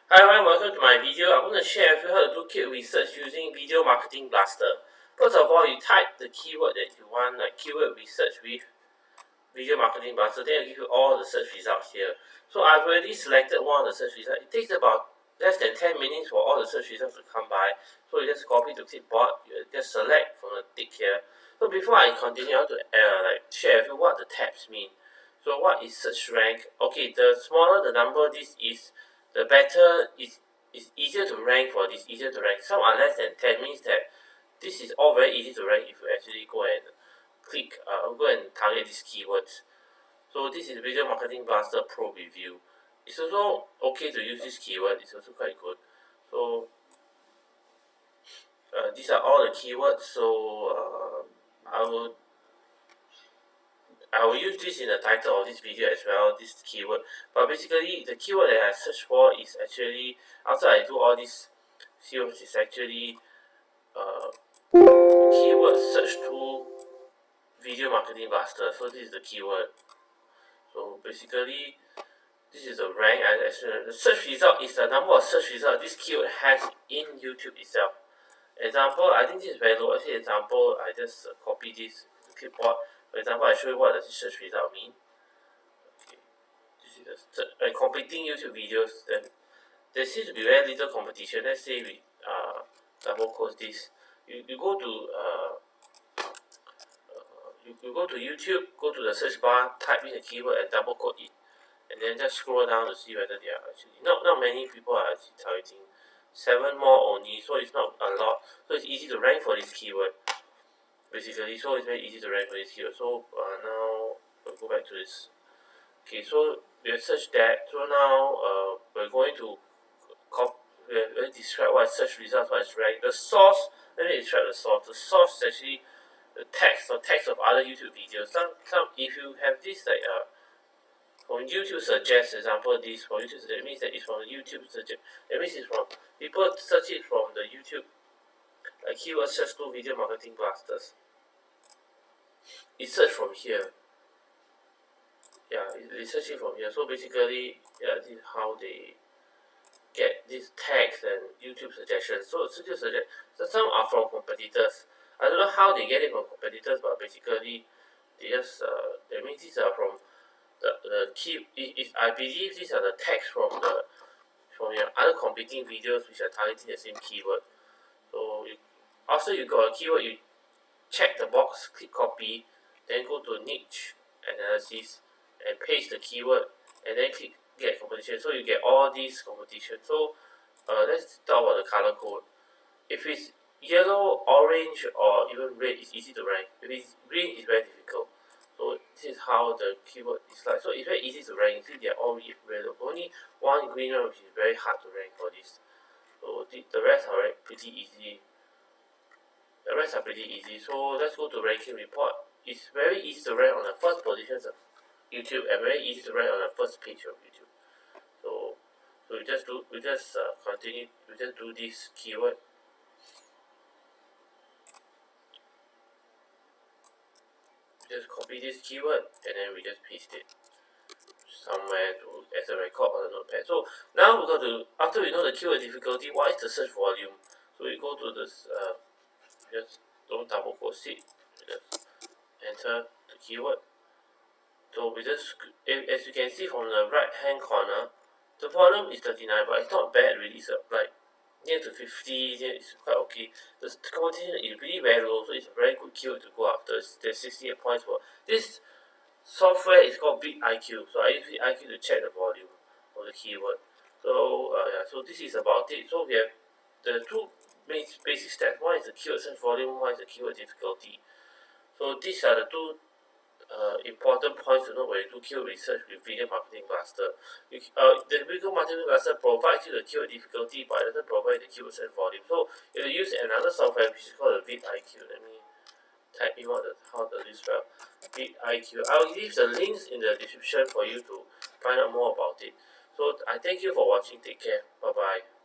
Hi everyone, welcome to my video. I'm going to share with you how to do keyword research using Video Marketing Blaster. First of all, you type the keyword that you want, like keyword research with Video Marketing Blaster, then it'll give you all the search results here. So I've already selected one of the search results. It takes about less than 10 minutes for all the search results to come by. So you just copy to clipboard, you just select from the tick here. So before I continue, I want to share with you what the tabs mean. So what is search rank? Okay, the smaller the number this is, the better it's easier to rank for this, easier to rank. Some are less than 10, means that this is all very easy to rank if you actually go and go and target these keywords. So this is Video Marketing Blaster Pro Review. It's also okay to use this keyword, it's also quite good. So these are all the keywords, so I will use this in the title of this video as well, this keyword. But basically, the keyword that I search for is actually, after I do all these keywords, is actually keyword search tool Video Marketing Blaster. So this is the keyword. So basically, this is the rank. The search result is the number of search results this keyword has in YouTube itself. Example, I think this is very low. Actually, example, I just copy this clipboard. For example, I show you what does this search result mean. Okay. This is the competing YouTube videos. Then there seems to be very little competition. Let's say we double quote this. You go to you go to YouTube, go to the search bar, type in the keyword and double quote it, and then just scroll down to see whether they are actually not many people are actually targeting. 7 more only, so it's not a lot. So it's easy to rank for this keyword. Basically, so it's very easy to rank for this keyword. So now we'll go back to this. Okay, so we have searched that. So now we're going to describe what search results, what is rank. The source. Let me describe the source. The source is actually the text or text of other YouTube videos. Some if you have this like from YouTube suggest, example, this from YouTube suggest, means that it's from YouTube suggest. That means it's from people search it from the YouTube keyword search tool Video Marketing Blasters. It search from here. Yeah, it search it from here. So basically, yeah, this is how they get these tags and YouTube suggestions. So YouTube suggest. So some are from competitors. I don't know how they get it from competitors, but basically, they just that means these are from the key. I believe these are the tags from your other competing videos which are targeting the same keyword. So after you got a keyword, you check the box, click copy, then go to niche analysis and paste the keyword, and then click get competition. So you get all these competition. So let's talk about the color code. If it's yellow, orange, or even red, it's easy to rank. If it's green, it's very difficult. So this is how the keyword is like. So it's very easy to rank. See, they're all red. Only one green one which is very hard to rank for this. So the rest are pretty easy. The rest are pretty easy. So let's go to ranking report. It's very easy to rank on the first positions of YouTube and very easy to rank on the first page of YouTube. So we just continue. We just do this keyword. Just copy this keyword and then we just paste it somewhere as a record on the notepad. So now we're going to, after we know the keyword difficulty, what is the search volume? So we go to this, just don't double quote it, just enter the keyword. So we just, as you can see from the right hand corner, the volume is 39, but it's not bad really. It's like near to 50, it's quite okay. The competition is really very low, so it's a very good keyword to go after. There's 68 points for this software. Is called vidIQ. So I use vidIQ to check the volume of the keyword. So yeah, so this is about it. So we have the two basic steps. One is the keyword search volume, one is the keyword difficulty. So these are the two important points to know when you do keyword research with Video Marketing Blaster. The Video Marketing Blaster provides you the keyword difficulty, but it doesn't provide the keyword search volume. So you will use another software which is called the vidIQ. Let me type in how does this spell. vidIQ. I'll leave the links in the description for you to find out more about it. So I thank you for watching. Take care. Bye bye.